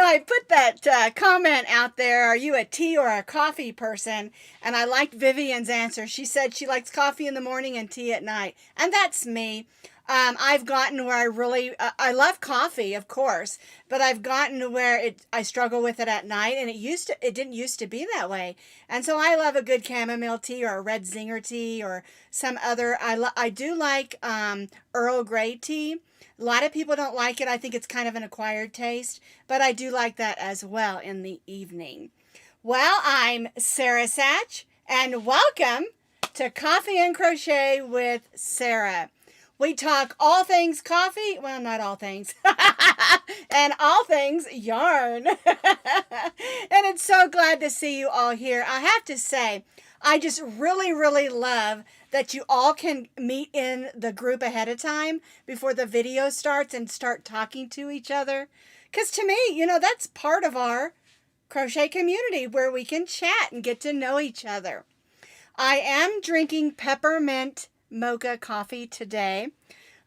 I put that comment out there, are you a tea or a coffee person? And I liked Vivian's answer. She said she likes coffee in the morning and tea at night. And that's me. I've gotten where I love coffee, of course, but I've gotten to where I struggle with it at night, and it didn't used to be that way. And so I love a good chamomile tea or a red zinger tea or some other. I do like Earl Grey tea. A lot of people don't like it. I think it's kind of an acquired taste, but I do like that as well in the evening. Well, I'm Sara Sach, and welcome to Coffee and Crochet with Sara. We talk all things coffee, well, not all things, and all things yarn. And it's so glad to see you all here. I have to say, I just really, really love that you all can meet in the group ahead of time before the video starts and start talking to each other. Because to me, that's part of our crochet community where we can chat and get to know each other. I am drinking peppermint mocha coffee today.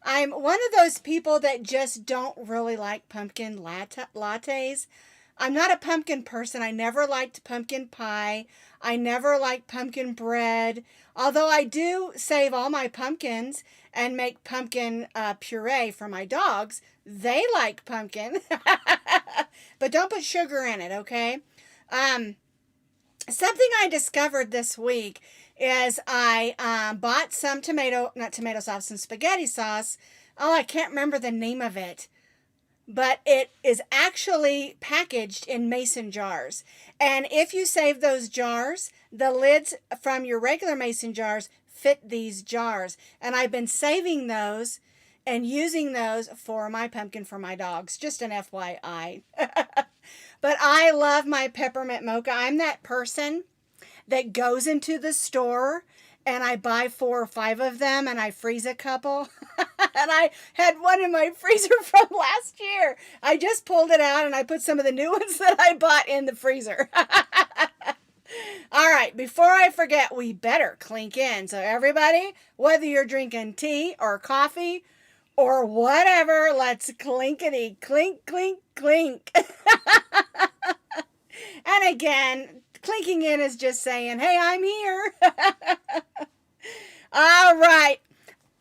I'm one of those people that just don't really like pumpkin lattes. I'm not a pumpkin person. I never liked pumpkin pie. I never liked pumpkin bread. Although I do save all my pumpkins and make pumpkin puree for my dogs. They like pumpkin. But don't put sugar in it, okay? Something I discovered this week is I bought some some spaghetti sauce. Oh, I can't remember the name of it. But it is actually packaged in mason jars. And if you save those jars, the lids from your regular mason jars fit these jars. And I've been saving those and using those for my pumpkin for my dogs. Just an FYI. But I love my peppermint mocha. I'm that person that goes into the store and I buy 4 or 5 of them and I freeze a couple. And I had one in my freezer from last year. I just pulled it out and I put some of the new ones that I bought in the freezer. All right, before I forget, we better clink in. So everybody, whether you're drinking tea or coffee or whatever, let's clinkety clink, clink, clink. And again, clinking in is just saying, hey, I'm here. All right.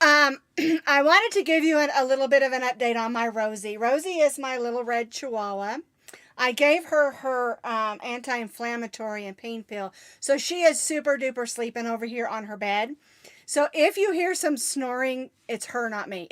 I wanted to give you a little bit of an update on my Rosie. Rosie is my little red chihuahua. I gave her anti-inflammatory and pain pill. So she is super duper sleeping over here on her bed. So if you hear some snoring, it's her, not me.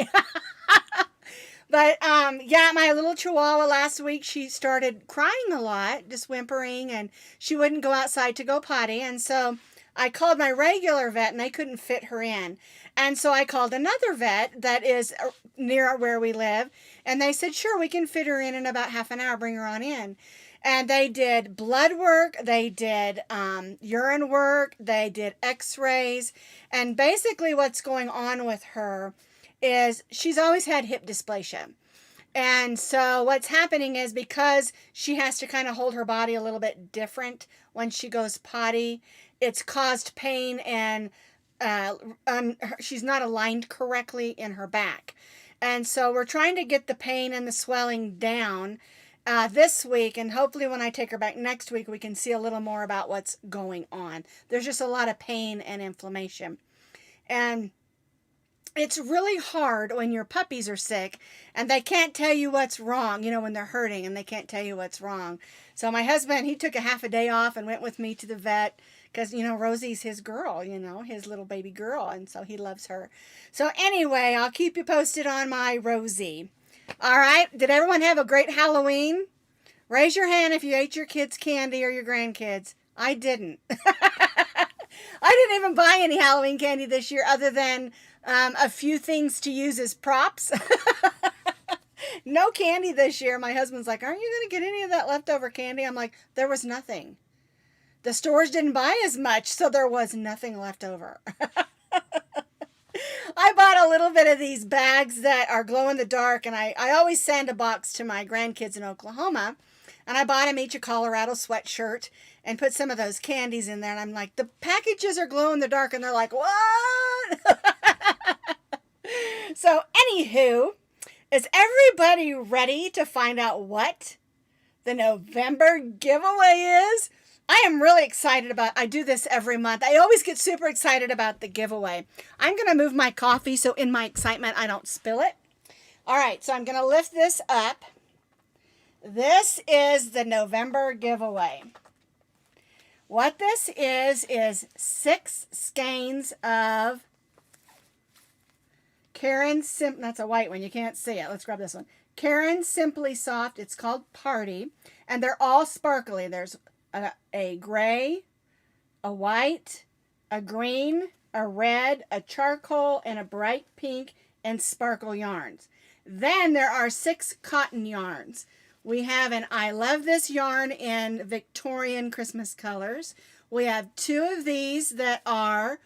But, yeah, my little chihuahua last week, she started crying a lot, just whimpering, and she wouldn't go outside to go potty. And so I called my regular vet, and they couldn't fit her in. And so I called another vet that is near where we live, and they said, sure, we can fit her in about half an hour, bring her on in. And they did blood work, they did urine work, they did x-rays, and basically what's going on with her is she's always had hip dysplasia. And so what's happening is because she has to kind of hold her body a little bit different when she goes potty, it's caused pain and she's not aligned correctly in her back. And so we're trying to get the pain and the swelling down this week, and hopefully when I take her back next week, we can see a little more about what's going on. There's just a lot of pain and inflammation. And it's really hard when your puppies are sick and they can't tell you what's wrong, when they're hurting and they can't tell you what's wrong. So my husband, he took a half a day off and went with me to the vet because, Rosie's his girl, his little baby girl. And so he loves her. So anyway, I'll keep you posted on my Rosie. All right. Did everyone have a great Halloween? Raise your hand if you ate your kids' candy or your grandkids. I didn't. I didn't even buy any Halloween candy this year other than a few things to use as props. No candy this year. My husband's like, aren't you going to get any of that leftover candy? I'm like, there was nothing. The stores didn't buy as much, so there was nothing left over. I bought a little bit of these bags that are glow in the dark, and I always send a box to my grandkids in Oklahoma, and I bought them each a Colorado sweatshirt and put some of those candies in there, and I'm like, the packages are glow in the dark, and they're like, what? So, anywho, is everybody ready to find out what the November giveaway is. I am really excited about, I do this every month. I always get super excited about the giveaway. I'm going to move my coffee so in my excitement I don't spill it. All right, so I'm going to lift this up. This is the November giveaway. What this is 6 skeins of Caron, that's a white one, you can't see it. Let's grab this one. Caron Simply Soft, it's called Party, and they're all sparkly. There's a gray, a white, a green, a red, a charcoal, and a bright pink, and sparkle yarns. Then there are 6 cotton yarns. We have an I Love This yarn in Victorian Christmas colors. We have 2 of these that are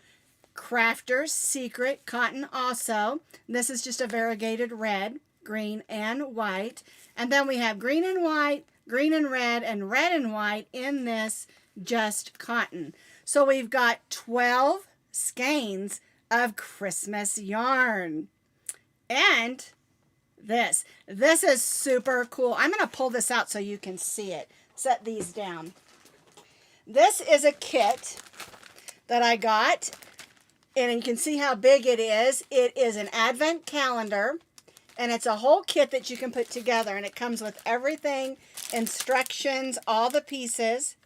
Crafter's Secret cotton also. This is just a variegated red, green, and white. And then we have green and white, green and red and white in this just cotton. So we've got 12 skeins of Christmas yarn. And this is super cool. I'm going to pull this out so you can see it. Set these down. This is a kit that I got, and you can see how big it is. It is an advent calendar, and it's a whole kit that you can put together, and it comes with everything, instructions, all the pieces.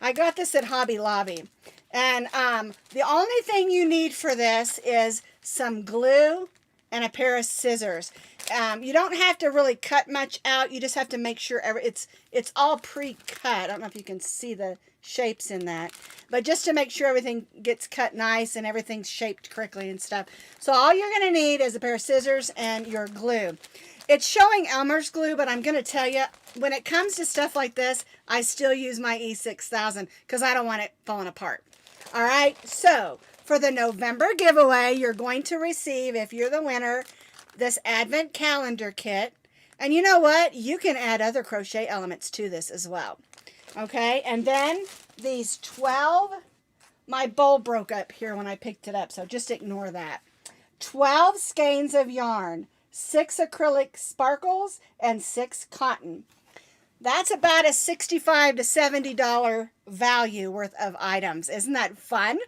I got this at Hobby Lobby, and the only thing you need for this is some glue and a pair of scissors. You don't have to really cut much out. You just have to make sure it's all pre-cut. I don't know if you can see the shapes in that, but just to make sure everything gets cut nice and everything's shaped correctly and stuff. So all you're going to need is a pair of scissors and your glue. It's showing Elmer's glue, but I'm going to tell you, when it comes to stuff like this, I still use my E6000 because I don't want it falling apart. All right, so for the November giveaway, you're going to receive, if you're the winner, this Advent Calendar Kit. And you know what? You can add other crochet elements to this as well. Okay, and then these 12, my bowl broke up here when I picked it up, so just ignore that. 12 skeins of yarn, 6 acrylic sparkles, and 6 cotton. That's about a $65 to $70 value worth of items. Isn't that fun?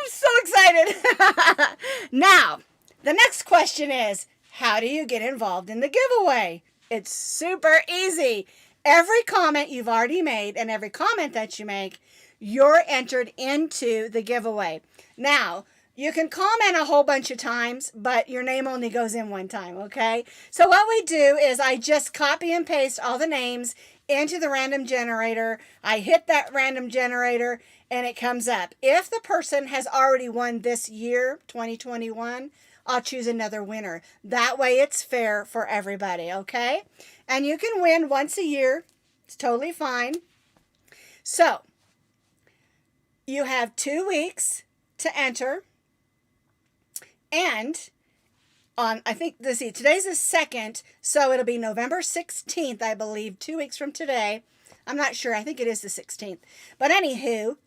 So excited. Now, the next question is, how do you get involved in the giveaway? It's super easy. Every comment you've already made and every comment that you make, you're entered into the giveaway. Now, you can comment a whole bunch of times, but your name only goes in one time, okay? So what we do is I just copy and paste all the names into the random generator. I hit that random generator and it comes up. If the person has already won this year, 2021, I'll choose another winner. That way it's fair for everybody, okay? And you can win once a year. It's totally fine. So, you have 2 weeks to enter. And on, I think, let's see, today's the 2nd, so it'll be November 16th, I believe, 2 weeks from today. I'm not sure. I think it is the 16th. But anywho,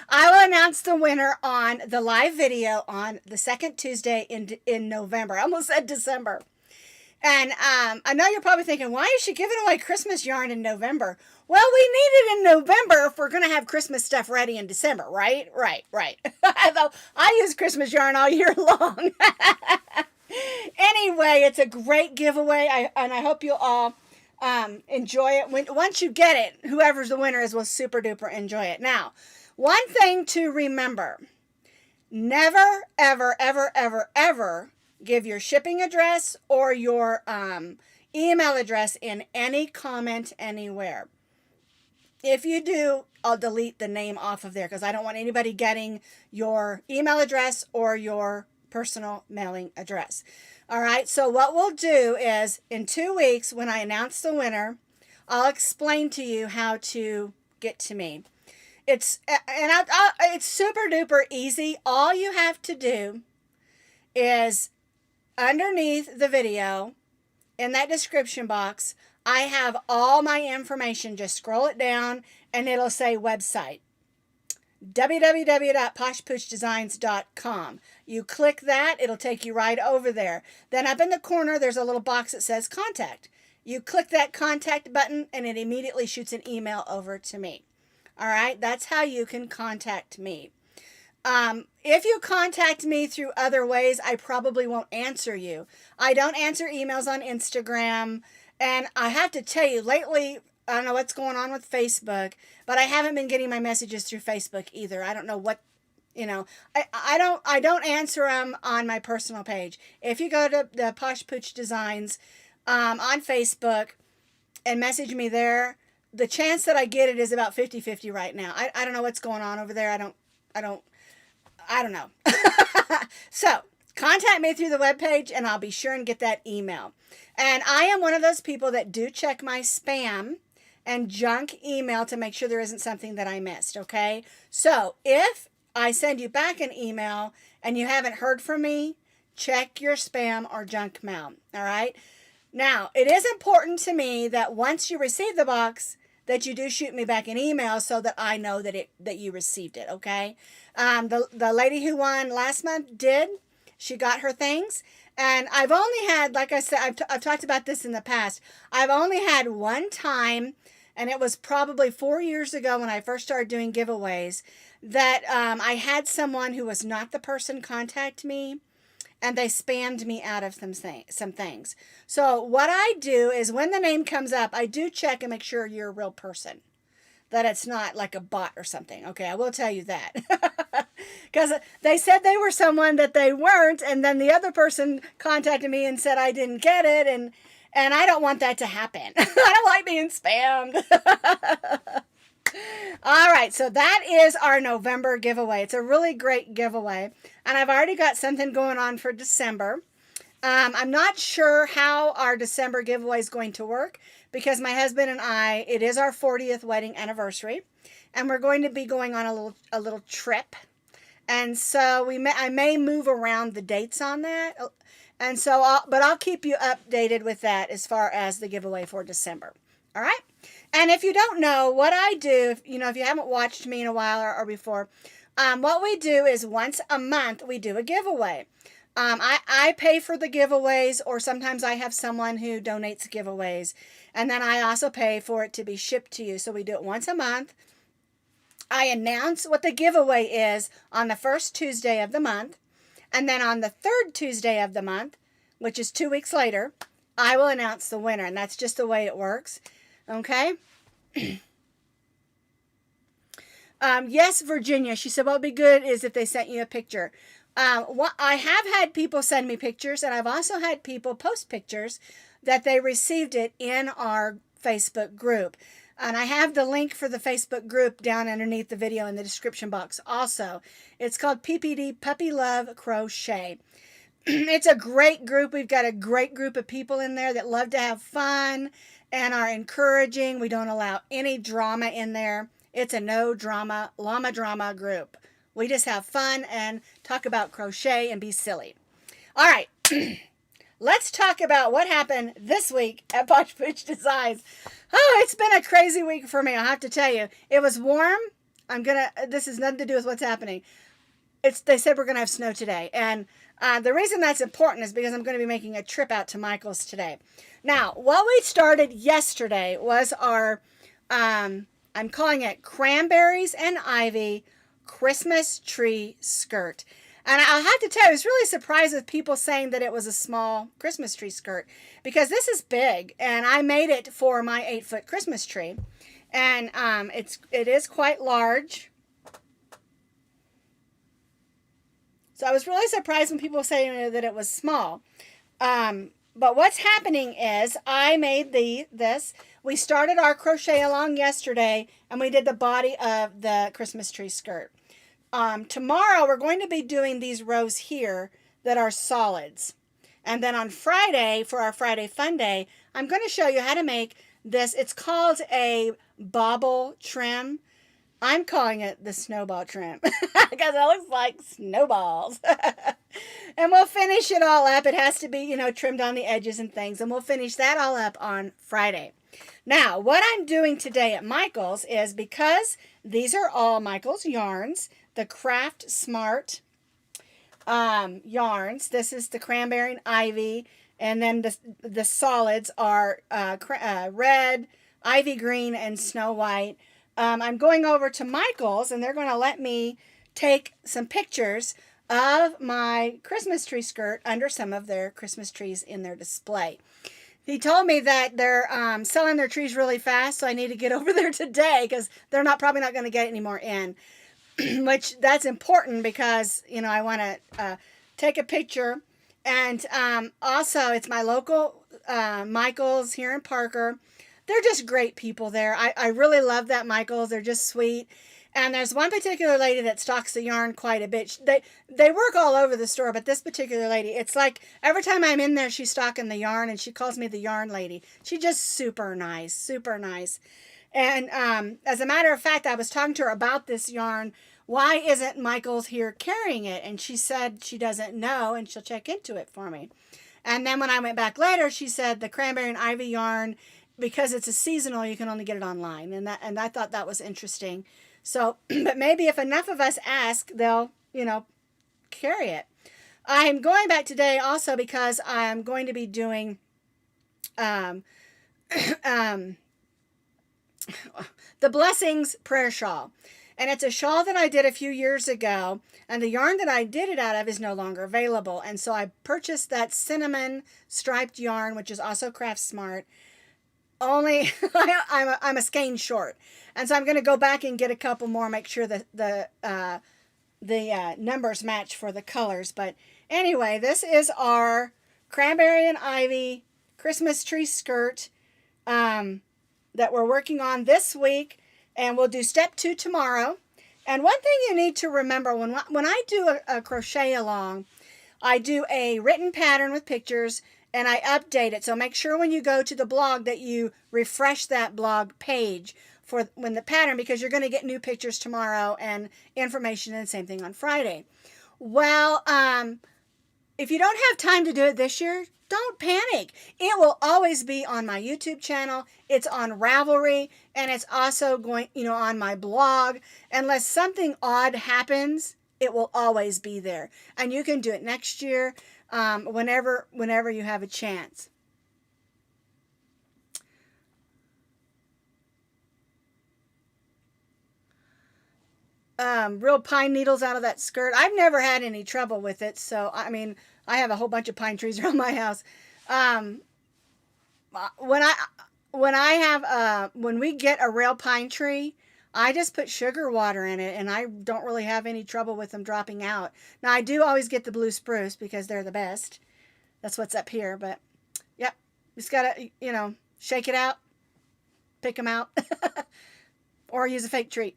I will announce the winner on the live video on the 2nd Tuesday in November. I almost said December. And I know you're probably thinking, why is she giving away Christmas yarn in November? Well, we need it in November if we're going to have Christmas stuff ready in December, right? Right. Although I use Christmas yarn all year long. Anyway, it's a great giveaway, and I hope you all enjoy it. Once you get it, whoever's the winner is will super duper enjoy it. Now, one thing to remember, never, ever, ever, ever, ever give your shipping address or your email address in any comment anywhere. If you do, I'll delete the name off of there because I don't want anybody getting your email address or your personal mailing address. All right, so what we'll do is in 2 weeks when I announce the winner, I'll explain to you how to get to me. It's super duper easy. All you have to do is underneath the video in that description box, I have all my information. Just scroll it down and it'll say website. www.poshpoochdesigns.com. You click that, it'll take you right over there. Then up in the corner, there's a little box that says contact. You click that contact button and it immediately shoots an email over to me. All right, that's how you can contact me. If you contact me through other ways, I probably won't answer you. I don't answer emails on Instagram. And I have to tell you, lately, I don't know what's going on with Facebook, but I haven't been getting my messages through Facebook either. I don't know what, I don't answer them on my personal page. If you go to the Posh Pooch Designs on Facebook and message me there, the chance that I get it is about 50-50 right now. I don't know what's going on over there. I don't know. So contact me through the webpage and I'll be sure and get that email. And I am one of those people that do check my spam and junk email to make sure there isn't something that I missed. Okay. So if I send you back an email and you haven't heard from me, check your spam or junk mail. All right. Now, it is important to me that once you receive the box, that you do shoot me back an email so that I know that you received it, okay? The lady who won last month did. She got her things. And I've only had, like I said, I've talked about this in the past. I've only had one time, and it was probably 4 years ago when I first started doing giveaways, that I had someone who was not the person contact me, and they spammed me out of some things. So what I do is when the name comes up, I do check and make sure you're a real person, that it's not like a bot or something. Okay, I will tell you that. Because they said they were someone that they weren't, and then the other person contacted me and said I didn't get it, and I don't want that to happen. I don't like being spammed. All right, so that is our November giveaway. It's a really great giveaway, and I've already got something going on for December. I'm not sure how our December giveaway is going to work because my husband and I, it is our 40th wedding anniversary, and we're going to be going on a little trip, and so I may move around the dates on that, and so I'll keep you updated with that as far as the giveaway for December. All right. And if you don't know what I do, if you haven't watched me in a while or before, what we do is once a month we do a giveaway. I pay for the giveaways, or sometimes I have someone who donates giveaways, and then I also pay for it to be shipped to you. So we do it once a month. I announce what the giveaway is on the first Tuesday of the month, and then on the third Tuesday of the month, which is 2 weeks later, I will announce the winner, and that's just the way it works. Okay. Yes, Virginia. She said, what would be good is if they sent you a picture. I have had people send me pictures, and I've also had people post pictures that they received it in our Facebook group. And I have the link for the Facebook group down underneath the video in the description box also. It's called PPD Puppy Love Crochet. It's a great group. We've got a great group of people in there that love to have fun and are encouraging. We don't allow any drama in there. It's a no drama, llama drama group. We just have fun and talk about crochet and be silly. All right. Let's talk about what happened this week at Posh Pooch Designs. Oh, it's been a crazy week for me, I have to tell you. It was warm. This has nothing to do with what's happening. They said we're going to have snow today. And the reason that's important is because I'm going to be making a trip out to Michael's today. Now, what we started yesterday was our, I'm calling it Cranberries and Ivy Christmas Tree Skirt. And I'll have to tell you, I was really surprised with people saying that it was a small Christmas tree skirt, because this is big, and I made it for my 8-foot Christmas tree. And it is quite large. So I was really surprised when people were saying that it was small. But what's happening is I made this. We started our crochet along yesterday, and we did the body of the Christmas tree skirt. Tomorrow we're going to be doing these rows here that are solids. And then on Friday, for our Friday Fun Day, I'm going to show you how to make this. It's called a bobble trim. I'm calling it the snowball trim because it looks like snowballs. And we'll finish it all up. It has to be, trimmed on the edges and things. And we'll finish that all up on Friday. Now, what I'm doing today at Michael's is, because these are all Michael's yarns, the Craft Smart yarns. This is the Cranberry and Ivy, And then the solids are red, ivy green, and snow white. I'm going over to Michael's, and they're going to let me take some pictures of my Christmas tree skirt under some of their Christmas trees in their display. He told me that they're selling their trees really fast, so I need to get over there today because they're probably not going to get any more in. Which that's important because I want to take a picture, and also it's my local Michael's here in Parker. They're just great people there. I really love that Michael's. They're just sweet. And there's one particular lady that stocks the yarn quite a bit. They work all over the store, but this particular lady, it's like every time I'm in there, she's stocking the yarn, and she calls me the yarn lady. She's just super nice, super nice. And as a matter of fact, I was talking to her about this yarn. Why isn't Michael's here carrying it? And she said she doesn't know, and she'll check into it for me. And then when I went back later, she said the Cranberry and Ivy yarn, because it's a seasonal, you can only get it online. And I thought that was interesting. So, but maybe if enough of us ask, they'll, carry it. I'm going back today also because I'm going to be doing the Blessings Prayer Shawl. And it's a shawl that I did a few years ago, and the yarn that I did it out of is no longer available. And so I purchased that cinnamon striped yarn, which is also Craft Smart. Only I'm a skein short, and so I'm going to go back and get a couple more, make sure that the numbers match for the colors. But anyway, this is our Cranberry and Ivy Christmas tree skirt that we're working on this week, and we'll do step 2 tomorrow. And one thing you need to remember when I do a crochet along, I do a written pattern with pictures, and I update it. So make sure when you go to the blog that you refresh that blog page for when the pattern, because you're going to get new pictures tomorrow and information, and the same thing on Friday. Well, if you don't have time to do it this year, don't panic. It will always be on my YouTube channel. It's on Ravelry, and it's also going, on my blog. Unless something odd happens, it will always be there. And you can do it next year. Whenever you have a chance. Real pine needles out of that skirt. I've never had any trouble with it. So, I mean, I have a whole bunch of pine trees around my house. When we get a real pine tree, I just put sugar water in it, and I don't really have any trouble with them dropping out. Now, I do always get the blue spruce because they're the best. That's what's up here, but yep. Just gotta, shake it out, pick them out, or use a fake tree.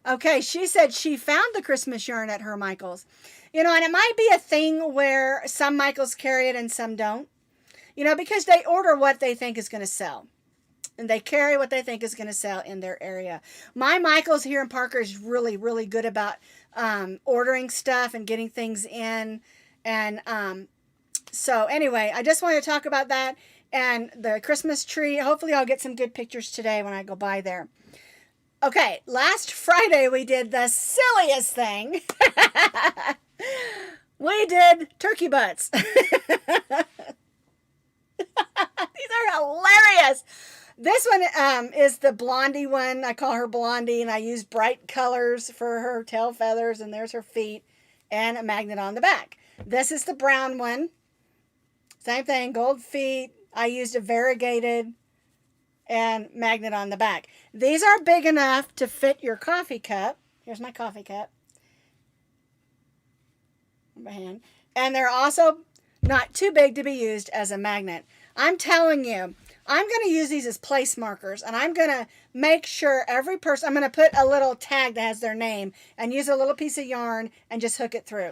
Okay, she said she found the Christmas yarn at her Michael's. And it might be a thing where some Michael's carry it and some don't. Because they order what they think is going to sell. And they carry what they think is going to sell in their area. My Michael's here in Parker is really, really good about ordering stuff and getting things in. And so anyway, I just want to talk about that and the Christmas tree. Hopefully I'll get some good pictures today when I go by there. Okay, last Friday we did the silliest thing. We did turkey butts. These are hilarious. This one is the blondie one. I call her Blondie, and I use bright colors for her tail feathers, and there's her feet, and a magnet on the back. This is the brown one. Same thing, gold feet. I used a variegated and magnet on the back. These are big enough to fit your coffee cup. Here's my coffee cup. My hand. And they're also not too big to be used as a magnet. I'm telling you, I'm going to use these as place markers, and I'm going to make sure every person, I'm going to put a little tag that has their name and use a little piece of yarn and just hook it through.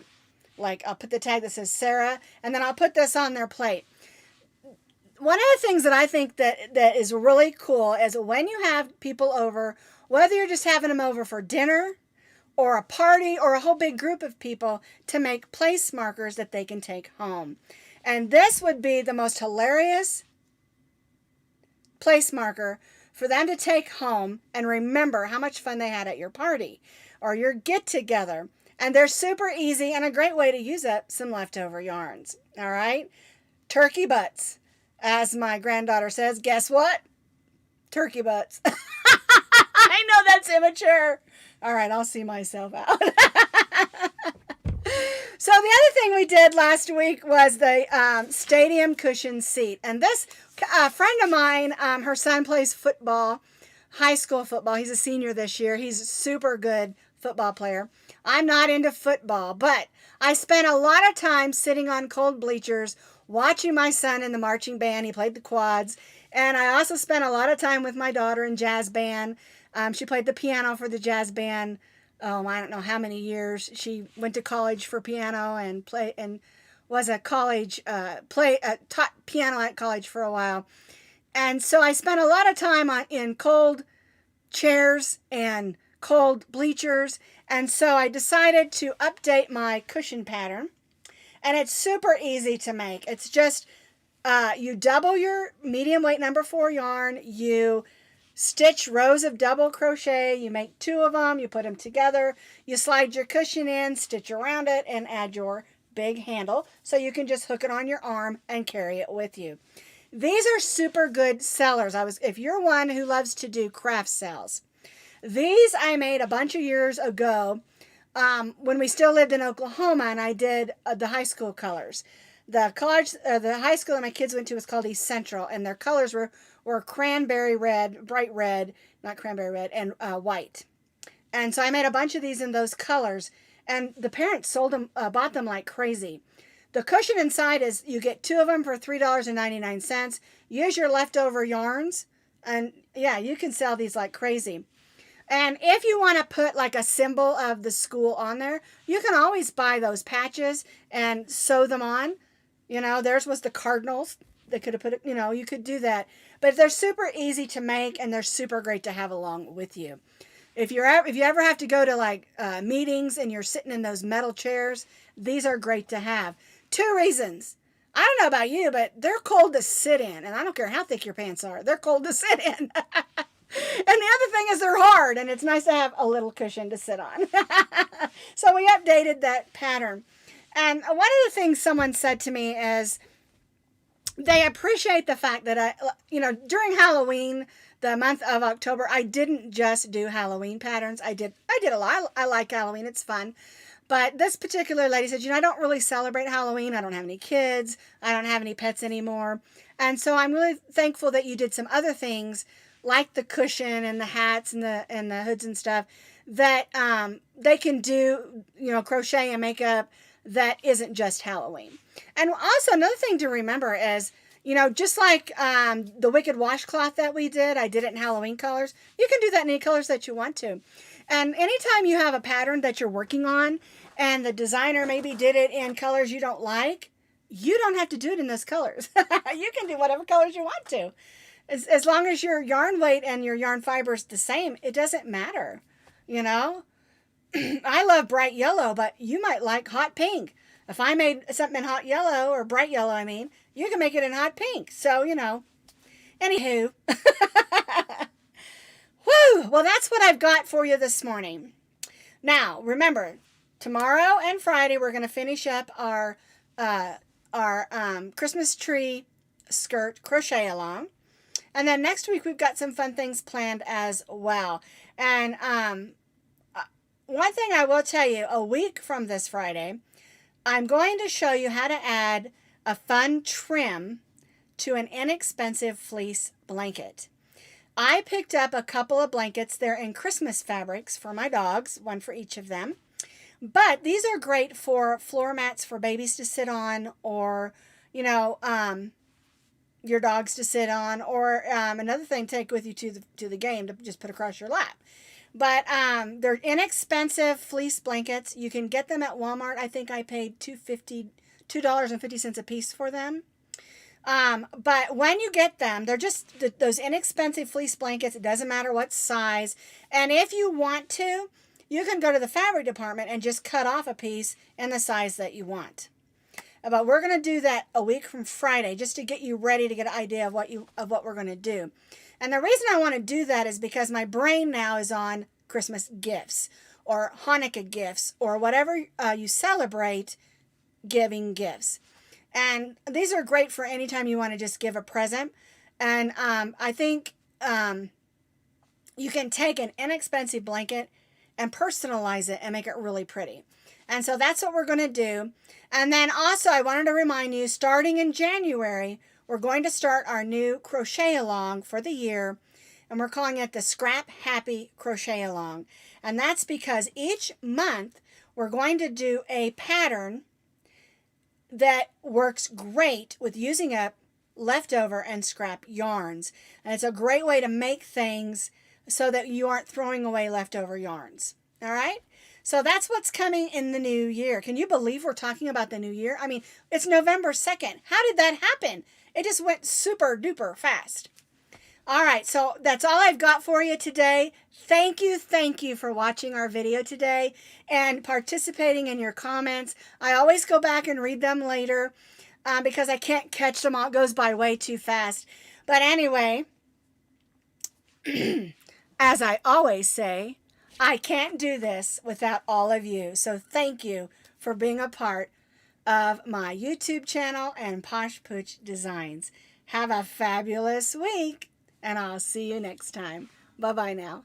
Like I'll put the tag that says Sara, and then I'll put this on their plate. One of the things that I think that is really cool is when you have people over, whether you're just having them over for dinner or a party or a whole big group of people, to make place markers that they can take home. And this would be the most hilarious place marker for them to take home and remember how much fun they had at your party or your get together. And they're super easy and a great way to use up some leftover yarns. All right? Turkey butts. As my granddaughter says, guess what? Turkey butts. I know that's immature. All right, I'll see myself out. So the other thing we did last week was the stadium cushion seat. And this friend of mine, her son plays football, high school football. He's a senior this year. He's a super good football player. I'm not into football, but I spent a lot of time sitting on cold bleachers watching my son in the marching band. He played the quads. And I also spent a lot of time with my daughter in jazz band. She played the piano for the jazz band. Oh, I don't know how many years. She went to college for piano and was a college taught piano at college for a while. And so I spent a lot of time in cold chairs and cold bleachers. And so I decided to update my cushion pattern. And it's super easy to make. It's just you double your medium weight number 4 yarn. You stitch rows of double crochet. You make 2 of them. You put them together. You slide your cushion in, stitch around it, and add your big handle so you can just hook it on your arm and carry it with you. These are super good sellers. If you're one who loves to do craft sales, these I made a bunch of years ago when we still lived in Oklahoma, and I did the high school colors. The high school that my kids went to was called East Central, and their colors were cranberry red, bright red, not cranberry red, and white. And so I made a bunch of these in those colors, and the parents bought them like crazy. The cushion inside is, you get 2 of them for $3.99. Use your leftover yarns, and yeah, you can sell these like crazy. And if you want to put like a symbol of the school on there, you can always buy those patches and sew them on. Theirs was the Cardinals. They could have put it, you could do that. But they're super easy to make, and they're super great to have along with you. If you ever have to go to like meetings and you're sitting in those metal chairs, these are great to have. 2 reasons. I don't know about you, but they're cold to sit in, and I don't care how thick your pants are. They're cold to sit in. And the other thing is they're hard, and it's nice to have a little cushion to sit on. So we updated that pattern. And one of the things someone said to me is they appreciate the fact that during Halloween, the month of October, I didn't just do Halloween patterns. I did a lot. I like Halloween. It's fun. But this particular lady said, I don't really celebrate Halloween. I don't have any kids. I don't have any pets anymore. And so I'm really thankful that you did some other things like the cushion and the hats and the hoods and stuff that they can do, crochet and makeup that isn't just Halloween. And also another thing to remember is, just like the Wicked washcloth that we did, I did it in Halloween colors. You can do that in any colors that you want to. And anytime you have a pattern that you're working on and the designer maybe did it in colors you don't like, you don't have to do it in those colors. You can do whatever colors you want to. As long as your yarn weight and your yarn fiber is the same, it doesn't matter, I love bright yellow, but you might like hot pink. If I made something in hot yellow, or bright yellow, you can make it in hot pink. So, anywho. Whew, well, that's what I've got for you this morning. Now, remember, tomorrow and Friday, we're going to finish up our Christmas tree skirt crochet along. And then next week, we've got some fun things planned as well. And one thing I will tell you, a week from this Friday, I'm going to show you how to add a fun trim to an inexpensive fleece blanket. I picked up a couple of blankets. They're in Christmas fabrics for my dogs, one for each of them. But these are great for floor mats for babies to sit on, or, your dogs to sit on, or another thing to take with you to the game to just put across your lap. But they're inexpensive fleece blankets. You can get them at Walmart. I think I paid $2.50 a piece for them. But when you get them, they're just those inexpensive fleece blankets. It doesn't matter what size. And if you want to, you can go to the fabric department and just cut off a piece in the size that you want. But we're going to do that a week from Friday, just to get you ready to get an idea of what we're going to do. And the reason I want to do that is because my brain now is on Christmas gifts, or Hanukkah gifts, or whatever you celebrate, giving gifts. And these are great for anytime you want to just give a present. And I think you can take an inexpensive blanket and personalize it and make it really pretty. And so that's what we're going to do. And then also I wanted to remind you, starting in January, we're going to start our new crochet along for the year. And we're calling it the Scrap Happy Crochet Along. And that's because each month we're going to do a pattern that works great with using up leftover and scrap yarns. And it's a great way to make things so that you aren't throwing away leftover yarns. All right? So that's what's coming in the new year. Can you believe we're talking about the new year? I mean, it's November 2nd. How did that happen? It just went super duper fast. All right, so that's all I've got for you today. Thank you for watching our video today and participating in your comments. I always go back and read them later because I can't catch them all. It goes by way too fast. But anyway, as I always say, I can't do this without all of you. So thank you for being a part of my YouTube channel and Posh Pooch Designs. Have a fabulous week, and I'll see you next time. Bye-bye now.